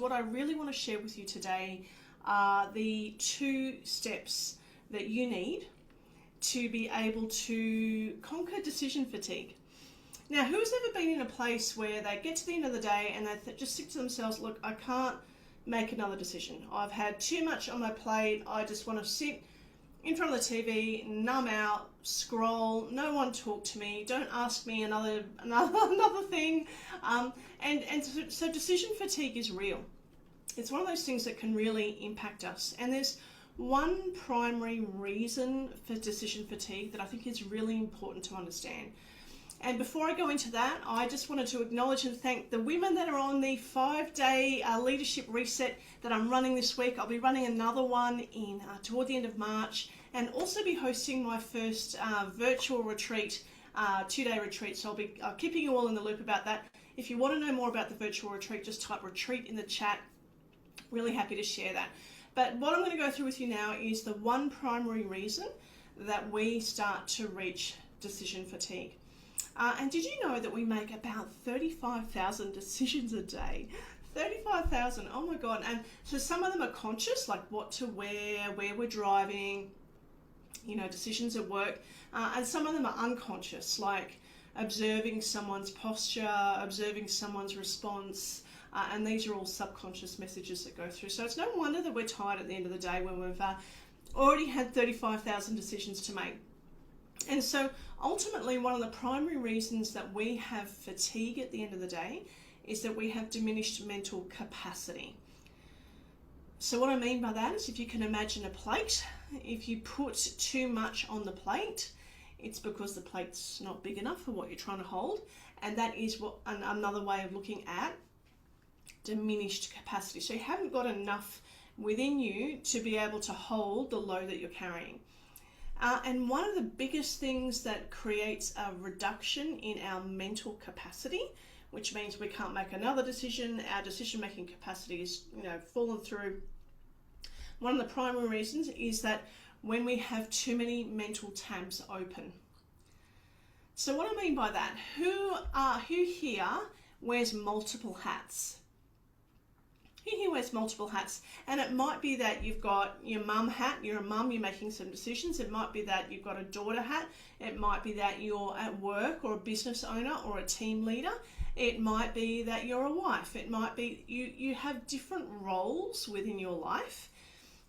what I really want to share with you today are the 2 steps that you need to be able to conquer decision fatigue. Now, who's ever been in a place where they get to the end of the day and they just think to themselves, look, I can't make another decision. I've had too much on my plate. I just want to sit in front of the TV, numb out, scroll, no one talk to me, don't ask me another thing. So decision fatigue is real. It's one of those things that can really impact us. And there's one primary reason for decision fatigue that I think is really important to understand. And before I go into that, I just wanted to acknowledge and thank the women that are on the 5-day leadership reset that I'm running this week. I'll be running another one in toward the end of March, and also be hosting my first virtual retreat, 2-day retreat. So I'll be keeping you all in the loop about that. If you want to know more about the virtual retreat, just type retreat in the chat. Really happy to share that. But what I'm going to go through with you now is the one primary reason that we start to reach decision fatigue. And did you know that we make about 35,000 decisions a day? 35,000, oh my God. And so some of them are conscious, like what to wear, where we're driving, decisions at work. And some of them are unconscious, like observing someone's posture, observing someone's response. And these are all subconscious messages that go through. So it's no wonder that we're tired at the end of the day when we've already had 35,000 decisions to make. And so ultimately, one of the primary reasons that we have fatigue at the end of the day is that we have diminished mental capacity. So what I mean by that is, if you can imagine a plate, if you put too much on the plate, it's because the plate's not big enough for what you're trying to hold. And that is another way of looking at diminished capacity. So you haven't got enough within you to be able to hold the load that you're carrying. And one of the biggest things that creates a reduction in our mental capacity, which means we can't make another decision, our decision-making capacity is, fallen through. One of the primary reasons is that when we have too many mental tabs open. So what I mean by that, who here wears multiple hats? Who wears multiple hats? And it might be that you've got your mum hat, you're a mum, you're making some decisions. It might be that you've got a daughter hat. It might be that you're at work or a business owner or a team leader. It might be that you're a wife. It might be you have different roles within your life.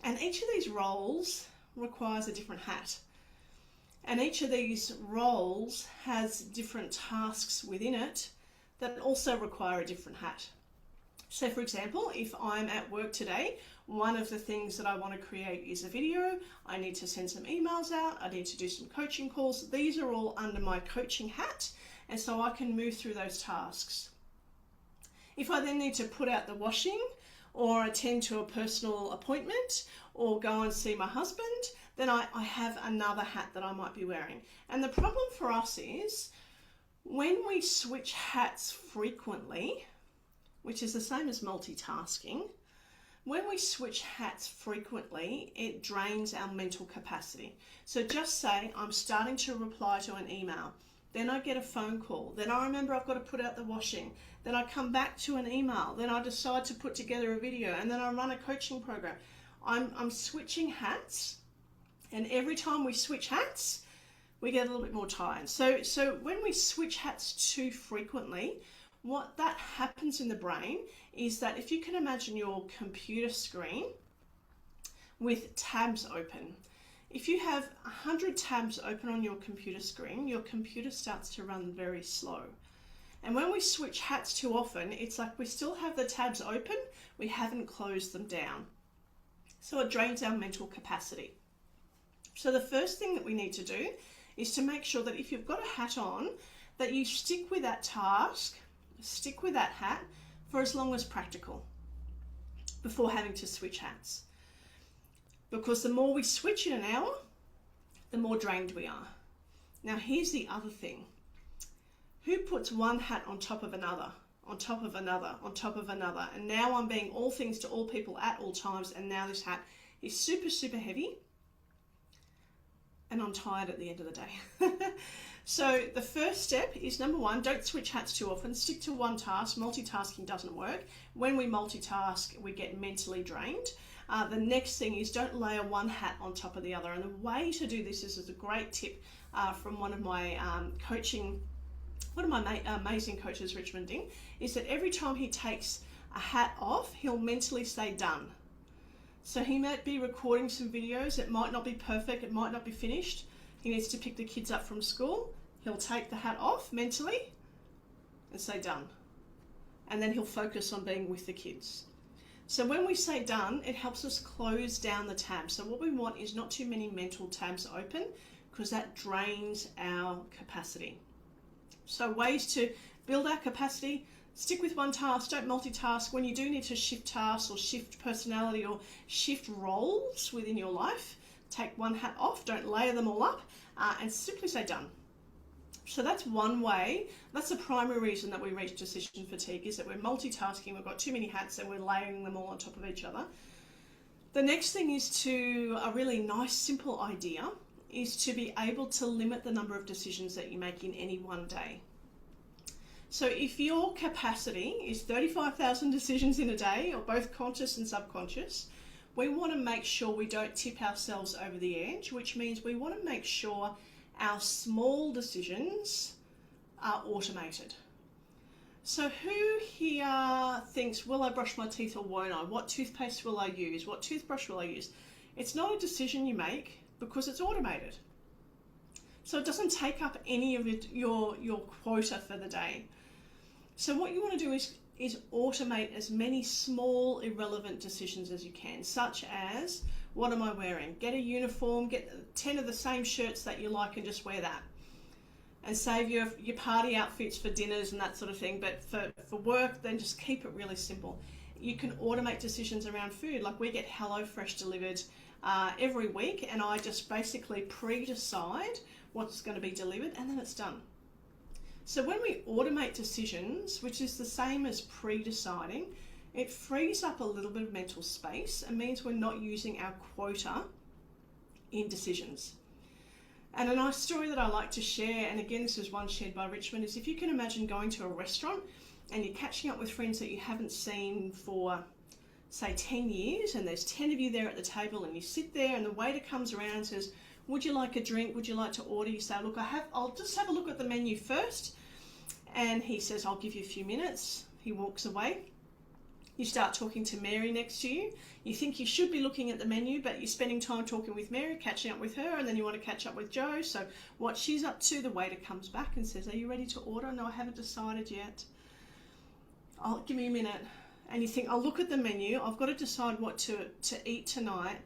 And each of these roles requires a different hat. And each of these roles has different tasks within it that also require a different hat. So for example, if I'm at work today, one of the things that I want to create is a video. I need to send some emails out. I need to do some coaching calls. These are all under my coaching hat, and so I can move through those tasks. If I then need to put out the washing or attend to a personal appointment or go and see my husband, then I have another hat that I might be wearing. And the problem for us is when we switch hats frequently, which is the same as multitasking, when we switch hats frequently, it drains our mental capacity. So just say I'm starting to reply to an email, then I get a phone call, then I remember I've got to put out the washing, then I come back to an email, then I decide to put together a video, and then I run a coaching program. I'm switching hats, and every time we switch hats, we get a little bit more tired. So when we switch hats too frequently, what that happens in the brain is that if you can imagine your computer screen with tabs open, if you have 100 tabs open on your computer screen, your computer starts to run very slow. And when we switch hats too often, it's like we still have the tabs open, we haven't closed them down. So it drains our mental capacity. So the first thing that we need to do is to make sure that if you've got a hat on, that you stick with that task, stick with that hat for as long as practical before having to switch hats. Because the more we switch in an hour, the more drained we are. Now here's the other thing. Who puts one hat on top of another, on top of another, on top of another? And now I'm being all things to all people at all times, and now this hat is super, super heavy. and I'm tired at the end of the day. So the first step is, number one, don't switch hats too often. Stick to one task. Multitasking doesn't work. When we multitask, we get mentally drained. The next thing is, don't layer one hat on top of the other. And the way to do this is a great tip from one of my amazing coaches, Richmond Ding, is that every time he takes a hat off, he'll mentally say done. So he might be recording some videos. It might not be perfect. It might not be finished. He needs to pick the kids up from school. He'll take the hat off mentally and say done. And then he'll focus on being with the kids. So when we say done, it helps us close down the tab. So what we want is not too many mental tabs open, because that drains our capacity. So ways to build our capacity: stick with one task, don't multitask. When you do need to shift tasks or shift personality or shift roles within your life, take one hat off, don't layer them all up, and simply say done. So that's one way. That's the primary reason that we reach decision fatigue, is that we're multitasking, we've got too many hats and we're layering them all on top of each other. The next thing is a really nice, simple idea, is to be able to limit the number of decisions that you make in any one day. So if your capacity is 35,000 decisions in a day, or both conscious and subconscious, we want to make sure we don't tip ourselves over the edge, which means we want to make sure our small decisions are automated. So who here thinks, will I brush my teeth or won't I? What toothpaste will I use? What toothbrush will I use? It's not a decision you make, because it's automated. So it doesn't take up any of your quota for the day. So what you want to do is automate as many small, irrelevant decisions as you can, such as, what am I wearing? Get a uniform, get 10 of the same shirts that you like and just wear that. And save your party outfits for dinners and that sort of thing. But for work, then just keep it really simple. You can automate decisions around food. Like, we get HelloFresh delivered every week, and I just basically pre-decide what's going to be delivered, and then it's done. So when we automate decisions, which is the same as pre-deciding, it frees up a little bit of mental space and means we're not using our quota in decisions. And a nice story that I like to share, and again, this is one shared by Richmond, is if you can imagine going to a restaurant and you're catching up with friends that you haven't seen for, say, 10 years, and there's 10 of you there at the table, and you sit there and the waiter comes around and says, would you like a drink? Would you like to order? You say, look, I'll just have a look at the menu first. And he says, I'll give you a few minutes. He walks away. You start talking to Mary next to you. You think you should be looking at the menu, but you're spending time talking with Mary, catching up with her, and then you want to catch up with Jo. So what she's up to, the waiter comes back and says, are you ready to order? No, I haven't decided yet. Give me a minute. And you think, I'll look at the menu. I've got to decide what to eat tonight.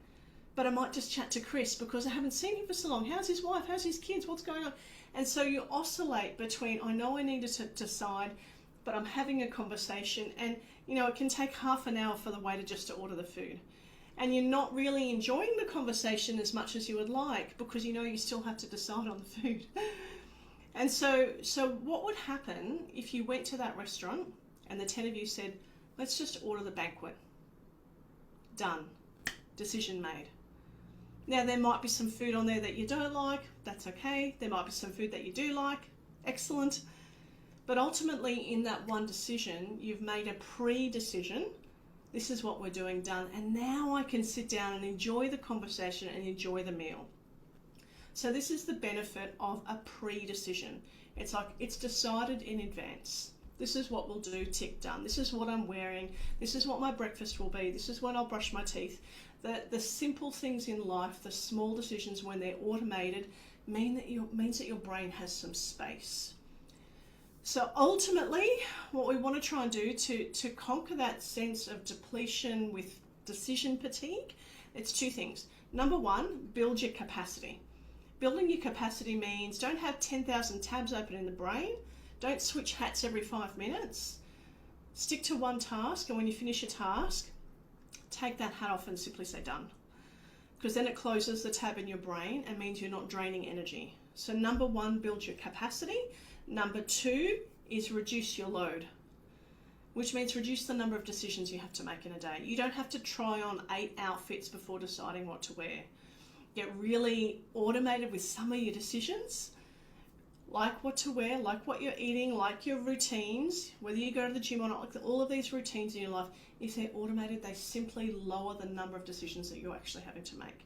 But I might just chat to Chris because I haven't seen him for so long. How's his wife? How's his kids? What's going on? And so you oscillate between, I know I need to decide, but I'm having a conversation, and it can take half an hour for the waiter just to order the food. And you're not really enjoying the conversation as much as you would like, because you still have to decide on the food. And so what would happen if you went to that restaurant and the 10 of you said, let's just order the banquet? Done. Decision made. Now, there might be some food on there that you don't like. That's okay. There might be some food that you do like. Excellent. But ultimately, in that one decision, you've made a pre-decision. This is what we're doing, done. And now I can sit down and enjoy the conversation and enjoy the meal. So this is the benefit of a pre-decision. It's like it's decided in advance. This is what we'll do, tick, done. This is what I'm wearing. This is what my breakfast will be. This is when I'll brush my teeth. The simple things in life, the small decisions when they're automated, means that your brain has some space. So ultimately, what we want to try and do to conquer that sense of depletion with decision fatigue, it's two things. Number one, build your capacity. Building your capacity means don't have 10,000 tabs open in the brain. Don't switch hats every 5 minutes. Stick to one task, and when you finish a task, take that hat off and simply say done. Because then it closes the tab in your brain and means you're not draining energy. So number one, build your capacity. Number two is reduce your load, which means reduce the number of decisions you have to make in a day. You don't have to try on 8 outfits before deciding what to wear. get really automated with some of your decisions, like what to wear, like what you're eating, like your routines, whether you go to the gym or not, like all of these routines in your life, if they're automated, they simply lower the number of decisions that you're actually having to make.